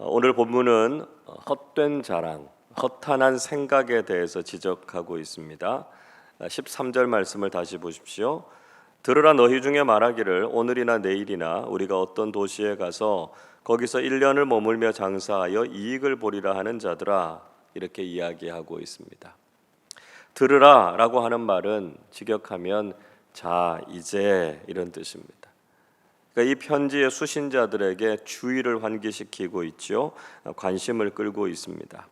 오늘 본문은 헛된 자랑, 허탄한 생각에 대해서 지적하고 있습니다. 13절 말씀을 다시 보십시오. 들으라 너희 중에 말하기를 오늘이나 내일이나 우리가 어떤 도시에 가서 거기서 1년을 머물며 장사하여 이익을 보리라 하는 자들아, 이렇게 이야기하고 있습니다. 들으라 라고 하는 말은 직역하면 자 이제 이런 뜻입니다. 그러니까 이 편지의 수신자들에게 주의를 환기시키고 있죠. 관심을 끌고 있습니다.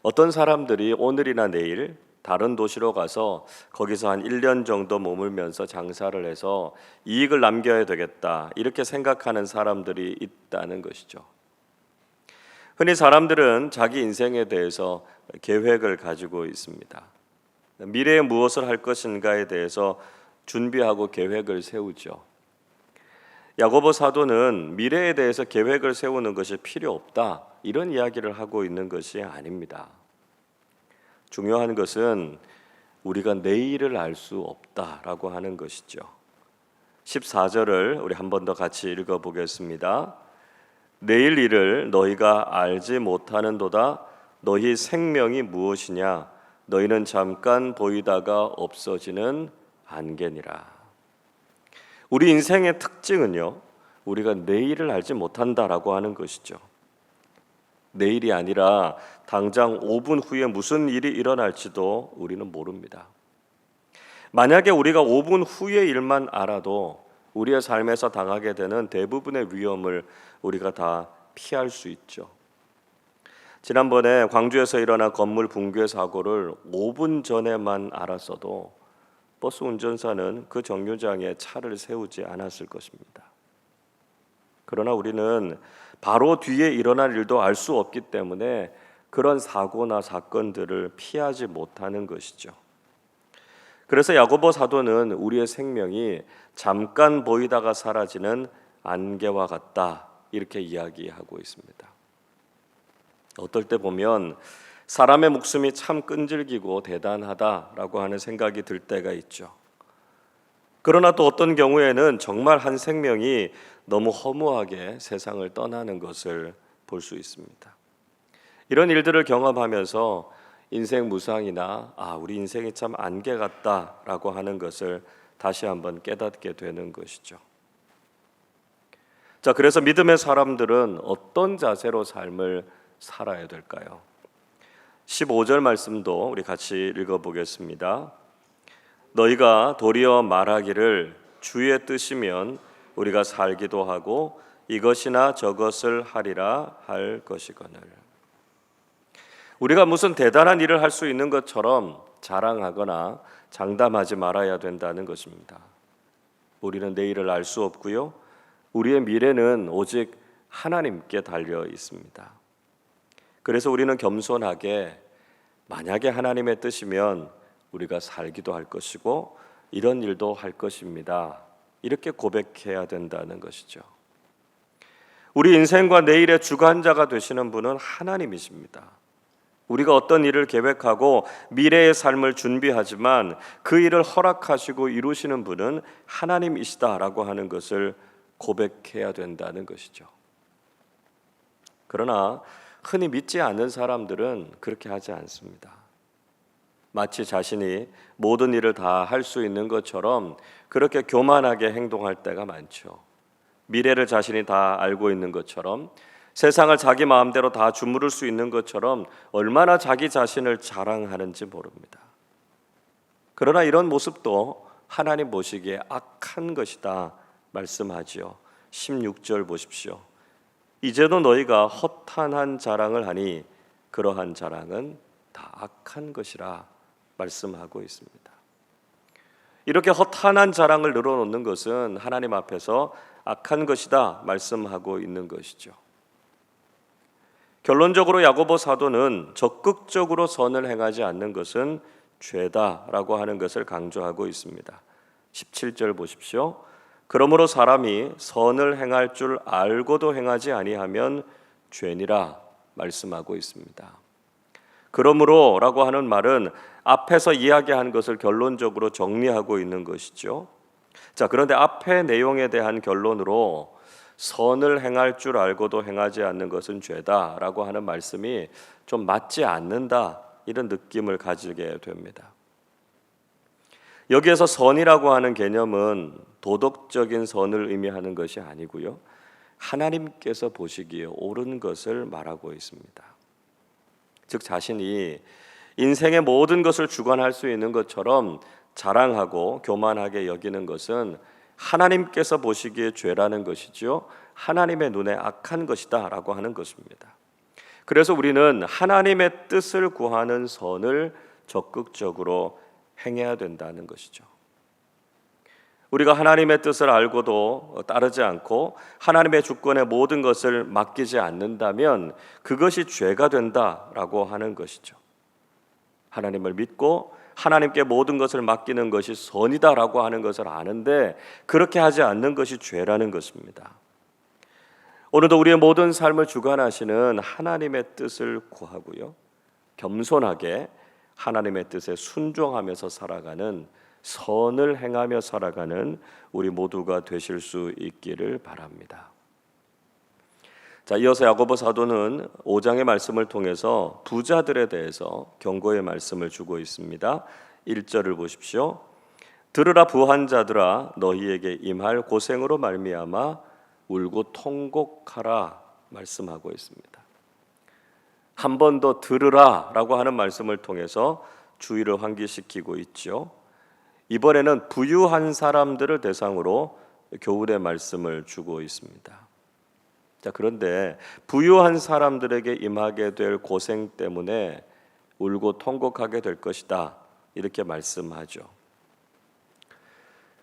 어떤 사람들이 오늘이나 내일 다른 도시로 가서 거기서 한 1년 정도 머물면서 장사를 해서 이익을 남겨야 되겠다, 이렇게 생각하는 사람들이 있다는 것이죠. 흔히 사람들은 자기 인생에 대해서 계획을 가지고 있습니다. 미래에 무엇을 할 것인가에 대해서 준비하고 계획을 세우죠. 야고보 사도는 미래에 대해서 계획을 세우는 것이 필요 없다, 이런 이야기를 하고 있는 것이 아닙니다. 중요한 것은 우리가 내일을 알 수 없다라고 하는 것이죠. 14절을 우리 한 번 더 같이 읽어보겠습니다. 내일 일을 너희가 알지 못하는도다. 너희 생명이 무엇이냐? 너희는 잠깐 보이다가 없어지는 안개니라. 우리 인생의 특징은요, 우리가 내일을 알지 못한다라고 하는 것이죠. 내일이 아니라 당장 5분 후에 무슨 일이 일어날지도 우리는 모릅니다. 만약에 우리가 5분 후의 일만 알아도 우리의 삶에서 당하게 되는 대부분의 위험을 우리가 다 피할 수 있죠. 지난번에 광주에서 일어난 건물 붕괴 사고를 5분 전에만 알았어도 버스 운전사는 그 정류장에 차를 세우지 않았을 것입니다. 그러나 우리는 바로 뒤에 일어날 일도 알 수 없기 때문에 그런 사고나 사건들을 피하지 못하는 것이죠. 그래서 야고보 사도는 우리의 생명이 잠깐 보이다가 사라지는 안개와 같다, 이렇게 이야기하고 있습니다. 어떨 때 보면 사람의 목숨이 참 끈질기고 대단하다라고 하는 생각이 들 때가 있죠. 그러나 또 어떤 경우에는 정말 한 생명이 너무 허무하게 세상을 떠나는 것을 볼 수 있습니다. 이런 일들을 경험하면서 인생 무상이나 우리 인생이 참 안개 같다라고 하는 것을 다시 한번 깨닫게 되는 것이죠. 자, 그래서 믿음의 사람들은 어떤 자세로 삶을 살아야 될까요? 15절 말씀도 우리 같이 읽어보겠습니다. 너희가 도리어 말하기를 주의 뜻이면 우리가 살기도 하고 이것이나 저것을 하리라 할 것이거늘. 우리가 무슨 대단한 일을 할 수 있는 것처럼 자랑하거나 장담하지 말아야 된다는 것입니다. 우리는 내일을 알 수 없고요, 우리의 미래는 오직 하나님께 달려 있습니다. 그래서 우리는 겸손하게 만약에 하나님의 뜻이면 우리가 살기도 할 것이고 이런 일도 할 것입니다, 이렇게 고백해야 된다는 것이죠. 우리 인생과 내일의 주관자가 되시는 분은 하나님이십니다. 우리가 어떤 일을 계획하고 미래의 삶을 준비하지만 그 일을 허락하시고 이루시는 분은 하나님이시다라고 하는 것을 고백해야 된다는 것이죠. 그러나 흔히 믿지 않는 사람들은 그렇게 하지 않습니다. 마치 자신이 모든 일을 다 할 수 있는 것처럼 그렇게 교만하게 행동할 때가 많죠. 미래를 자신이 다 알고 있는 것처럼, 세상을 자기 마음대로 다 주무를 수 있는 것처럼 얼마나 자기 자신을 자랑하는지 모릅니다. 그러나 이런 모습도 하나님 보시기에 악한 것이다 말씀하지요. 16절 보십시오. 이제도 너희가 허탄한 자랑을 하니 그러한 자랑은 다 악한 것이라 말씀하고 있습니다. 이렇게 허탄한 자랑을 늘어놓는 것은 하나님 앞에서 악한 것이다 말씀하고 있는 것이죠. 결론적으로 야고보 사도는 적극적으로 선을 행하지 않는 것은 죄다라고 하는 것을 강조하고 있습니다. 17절 보십시오. 그러므로 사람이 선을 행할 줄 알고도 행하지 아니하면 죄니라 말씀하고 있습니다. 그러므로라고 하는 말은 앞에서 이야기한 것을 결론적으로 정리하고 있는 것이죠. 자, 그런데 앞의 내용에 대한 결론으로 선을 행할 줄 알고도 행하지 않는 것은 죄다라고 하는 말씀이 좀 맞지 않는다, 이런 느낌을 가지게 됩니다. 여기에서 선이라고 하는 개념은 도덕적인 선을 의미하는 것이 아니고요, 하나님께서 보시기에 옳은 것을 말하고 있습니다. 즉 자신이 인생의 모든 것을 주관할 수 있는 것처럼 자랑하고 교만하게 여기는 것은 하나님께서 보시기에 죄라는 것이지요, 하나님의 눈에 악한 것이다 라고 하는 것입니다. 그래서 우리는 하나님의 뜻을 구하는 선을 적극적으로 행해야 된다는 것이죠. 우리가 하나님의 뜻을 알고도 따르지 않고 하나님의 주권에 모든 것을 맡기지 않는다면 그것이 죄가 된다라고 하는 것이죠. 하나님을 믿고 하나님께 모든 것을 맡기는 것이 선이다라고 하는 것을 아는데 그렇게 하지 않는 것이 죄라는 것입니다. 오늘도 우리의 모든 삶을 주관하시는 하나님의 뜻을 구하고요, 겸손하게 하나님의 뜻에 순종하면서 살아가는, 선을 행하며 살아가는 우리 모두가 되실 수 있기를 바랍니다. 자, 이어서 야고보 사도는 5장의 말씀을 통해서 부자들에 대해서 경고의 말씀을 주고 있습니다. 1절을 보십시오. 들으라 부한 자들아, 너희에게 임할 고생으로 말미암아 울고 통곡하라 말씀하고 있습니다. 한 번 더 들으라라고 하는 말씀을 통해서 주의를 환기시키고 있죠. 이번에는 부유한 사람들을 대상으로 교훈의 말씀을 주고 있습니다. 자, 그런데 부유한 사람들에게 임하게 될 고생 때문에 울고 통곡하게 될 것이다, 이렇게 말씀하죠.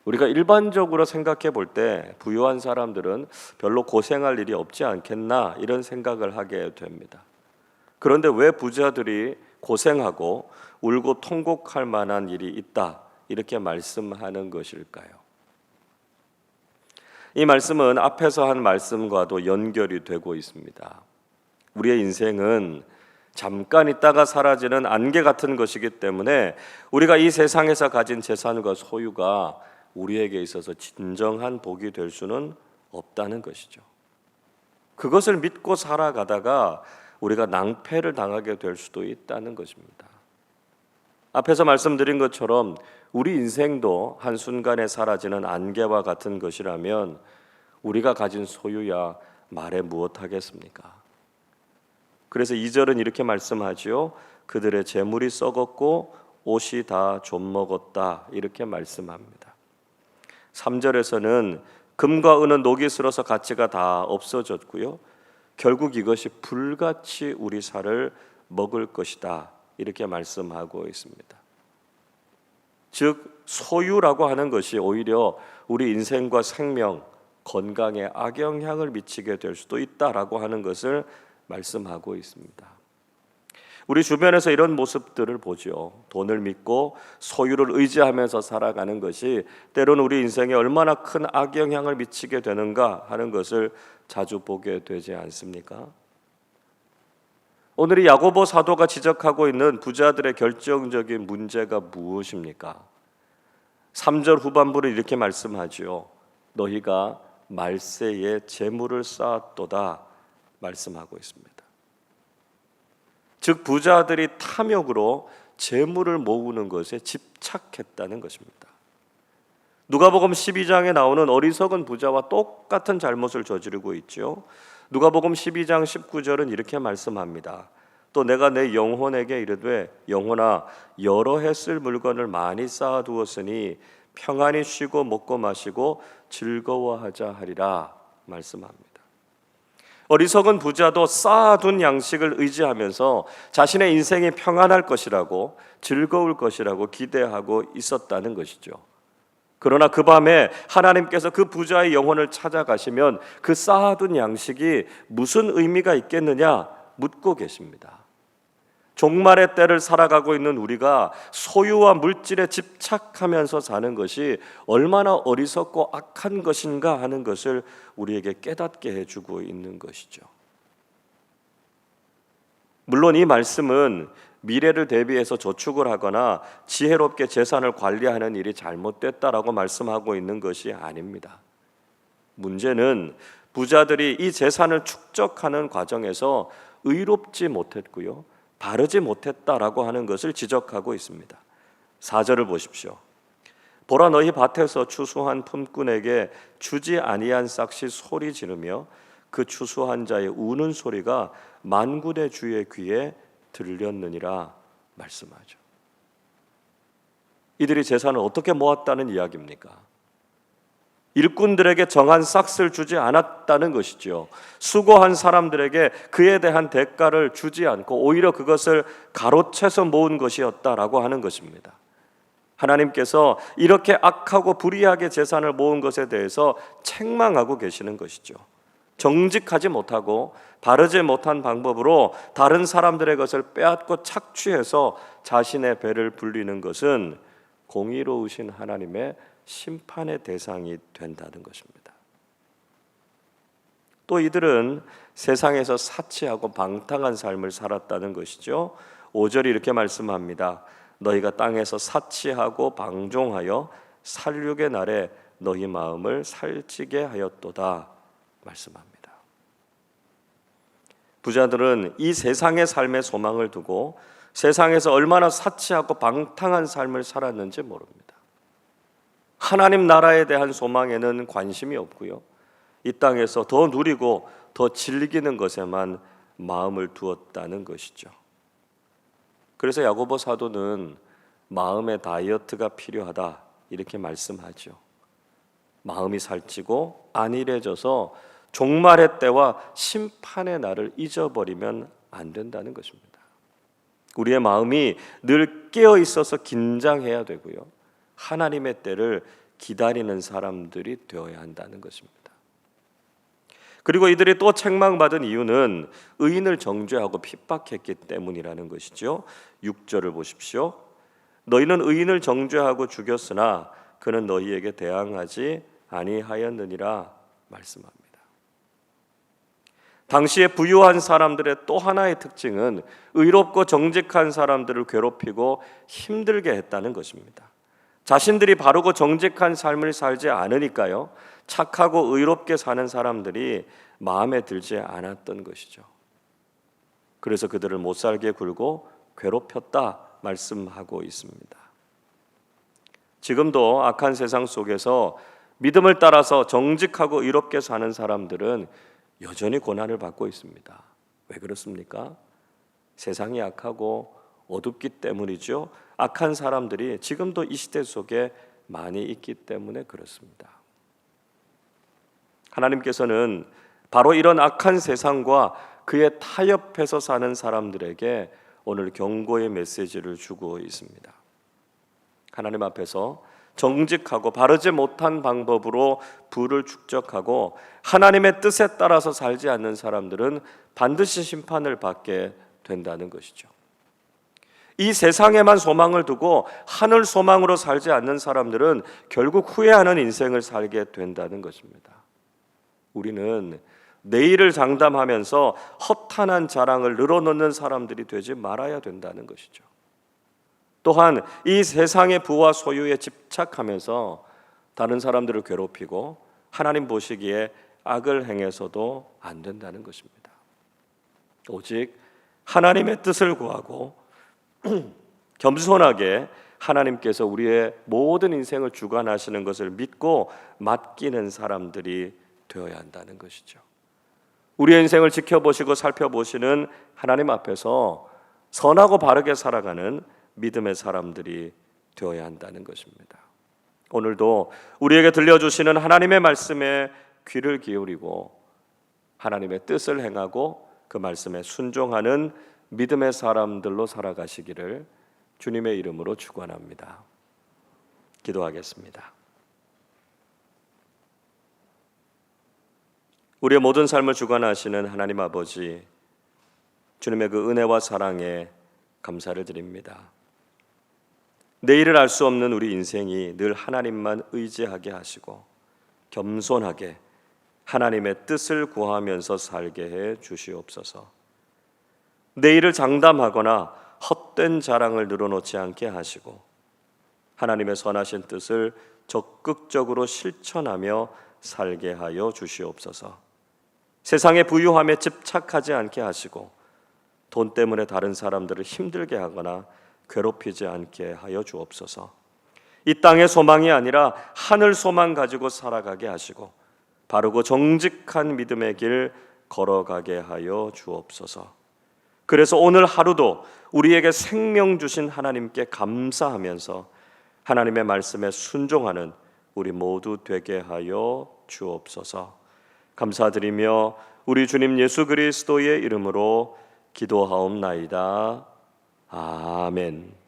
우리가 일반적으로 생각해 볼 때 부유한 사람들은 별로 고생할 일이 없지 않겠나, 이런 생각을 하게 됩니다. 그런데 왜 부자들이 고생하고 울고 통곡할 만한 일이 있다, 이렇게 말씀하는 것일까요? 이 말씀은 앞에서 한 말씀과도 연결이 되고 있습니다. 우리의 인생은 잠깐 있다가 사라지는 안개 같은 것이기 때문에 우리가 이 세상에서 가진 재산과 소유가 우리에게 있어서 진정한 복이 될 수는 없다는 것이죠. 그것을 믿고 살아가다가 우리가 낭패를 당하게 될 수도 있다는 것입니다. 앞에서 말씀드린 것처럼 우리 인생도 한순간에 사라지는 안개와 같은 것이라면 우리가 가진 소유야 말해 무엇하겠습니까? 그래서 2절은 이렇게 말씀하지요. 그들의 재물이 썩었고 옷이 다 좀먹었다, 이렇게 말씀합니다. 3절에서는 금과 은은 녹이 슬어서 가치가 다 없어졌고요, 결국 이것이 불같이 우리 살을 먹을 것이다, 이렇게 말씀하고 있습니다. 즉 소유라고 하는 것이 오히려 우리 인생과 생명, 건강에 악영향을 미치게 될 수도 있다라고 하는 것을 말씀하고 있습니다. 우리 주변에서 이런 모습들을 보죠. 돈을 믿고 소유를 의지하면서 살아가는 것이 때로는 우리 인생에 얼마나 큰 악영향을 미치게 되는가 하는 것을 자주 보게 되지 않습니까? 오늘 이 야고보 사도가 지적하고 있는 부자들의 결정적인 문제가 무엇입니까? 3절 후반부를 이렇게 말씀하지요. 너희가 말세에 재물을 쌓았도다 말씀하고 있습니다. 즉 부자들이 탐욕으로 재물을 모으는 것에 집착했다는 것입니다. 누가복음 12장에 나오는 어리석은 부자와 똑같은 잘못을 저지르고 있죠. 누가복음 12장 19절은 이렇게 말씀합니다. 또 내가 내 영혼에게 이르되 영혼아 여러 해 쓸 물건을 많이 쌓아두었으니 평안히 쉬고 먹고 마시고 즐거워하자 하리라 말씀합니다. 어리석은 부자도 쌓아둔 양식을 의지하면서 자신의 인생이 평안할 것이라고, 즐거울 것이라고 기대하고 있었다는 것이죠. 그러나 그 밤에 하나님께서 그 부자의 영혼을 찾아가시면 그 쌓아둔 양식이 무슨 의미가 있겠느냐 묻고 계십니다. 종말의 때를 살아가고 있는 우리가 소유와 물질에 집착하면서 사는 것이 얼마나 어리석고 악한 것인가 하는 것을 우리에게 깨닫게 해주고 있는 것이죠. 물론 이 말씀은 미래를 대비해서 저축을 하거나 지혜롭게 재산을 관리하는 일이 잘못됐다라고 말씀하고 있는 것이 아닙니다. 문제는 부자들이 이 재산을 축적하는 과정에서 의롭지 못했고요, 바르지 못했다라고 하는 것을 지적하고 있습니다. 4절을 보십시오. 보라, 너희 밭에서 추수한 품꾼에게 주지 아니한 싹시 소리 지르며 그 추수한 자의 우는 소리가 만군의 주의 귀에 들렸느니라 말씀하죠. 이들이 재산을 어떻게 모았다는 이야기입니까? 일꾼들에게 정한 싹스를 주지 않았다는 것이죠. 수고한 사람들에게 그에 대한 대가를 주지 않고 오히려 그것을 가로채서 모은 것이었다라고 하는 것입니다. 하나님께서 이렇게 악하고 불의하게 재산을 모은 것에 대해서 책망하고 계시는 것이죠. 정직하지 못하고 바르지 못한 방법으로 다른 사람들의 것을 빼앗고 착취해서 자신의 배를 불리는 것은 공의로우신 하나님의 심판의 대상이 된다는 것입니다. 또 이들은 세상에서 사치하고 방탕한 삶을 살았다는 것이죠. 5절이 이렇게 말씀합니다. 너희가 땅에서 사치하고 방종하여 살육의 날에 너희 마음을 살찌게 하였도다 말씀합니다. 부자들은 이 세상의 삶의 소망을 두고 세상에서 얼마나 사치하고 방탕한 삶을 살았는지 모릅니다. 하나님 나라에 대한 소망에는 관심이 없고요, 이 땅에서 더 누리고 더 즐기는 것에만 마음을 두었다는 것이죠. 그래서 야고보 사도는 마음의 다이어트가 필요하다 이렇게 말씀하죠. 마음이 살찌고 안일해져서 종말의 때와 심판의 날을 잊어버리면 안 된다는 것입니다. 우리의 마음이 늘 깨어 있어서 긴장해야 되고요, 하나님의 때를 기다리는 사람들이 되어야 한다는 것입니다. 그리고 이들이 또 책망받은 이유는 의인을 정죄하고 핍박했기 때문이라는 것이죠. 6절을 보십시오. 너희는 의인을 정죄하고 죽였으나 그는 너희에게 대항하지 아니하였느니라 말씀합니다. 당시에 부유한 사람들의 또 하나의 특징은 의롭고 정직한 사람들을 괴롭히고 힘들게 했다는 것입니다. 자신들이 바르고 정직한 삶을 살지 않으니까요, 착하고 의롭게 사는 사람들이 마음에 들지 않았던 것이죠. 그래서 그들을 못살게 굴고 괴롭혔다 말씀하고 있습니다. 지금도 악한 세상 속에서 믿음을 따라서 정직하고 의롭게 사는 사람들은 여전히 고난을 받고 있습니다. 왜 그렇습니까? 세상이 악하고 어둡기 때문이죠. 악한 사람들이 지금도 이 시대 속에 많이 있기 때문에 그렇습니다. 하나님께서는 바로 이런 악한 세상과 그의 타협해서 사는 사람들에게 오늘 경고의 메시지를 주고 있습니다. 하나님 앞에서 정직하고 바르지 못한 방법으로 부를 축적하고 하나님의 뜻에 따라서 살지 않는 사람들은 반드시 심판을 받게 된다는 것이죠. 이 세상에만 소망을 두고 하늘 소망으로 살지 않는 사람들은 결국 후회하는 인생을 살게 된다는 것입니다. 우리는 내일을 장담하면서 허탄한 자랑을 늘어놓는 사람들이 되지 말아야 된다는 것이죠. 또한 이 세상의 부와 소유에 집착하면서 다른 사람들을 괴롭히고 하나님 보시기에 악을 행해서도 안 된다는 것입니다. 오직 하나님의 뜻을 구하고 겸손하게 하나님께서 우리의 모든 인생을 주관하시는 것을 믿고 맡기는 사람들이 되어야 한다는 것이죠. 우리의 인생을 지켜보시고 살펴보시는 하나님 앞에서 선하고 바르게 살아가는 믿음의 사람들이 되어야 한다는 것입니다. 오늘도 우리에게 들려주시는 하나님의 말씀에 귀를 기울이고 하나님의 뜻을 행하고 그 말씀에 순종하는 믿음의 사람들로 살아가시기를 주님의 이름으로 축원합니다. 기도하겠습니다. 우리의 모든 삶을 주관하시는 하나님 아버지, 주님의 그 은혜와 사랑에 감사를 드립니다. 내일을 알 수 없는 우리 인생이 늘 하나님만 의지하게 하시고 겸손하게 하나님의 뜻을 구하면서 살게 해 주시옵소서. 내일을 장담하거나 헛된 자랑을 늘어놓지 않게 하시고 하나님의 선하신 뜻을 적극적으로 실천하며 살게 하여 주시옵소서. 세상의 부유함에 집착하지 않게 하시고 돈 때문에 다른 사람들을 힘들게 하거나 괴롭히지 않게 하여 주옵소서. 이 땅의 소망이 아니라 하늘 소망 가지고 살아가게 하시고 바르고 정직한 믿음의 길 걸어가게 하여 주옵소서. 그래서 오늘 하루도 우리에게 생명 주신 하나님께 감사하면서 하나님의 말씀에 순종하는 우리 모두 되게 하여 주옵소서. 감사드리며 우리 주님 예수 그리스도의 이름으로 기도하옵나이다. 아멘.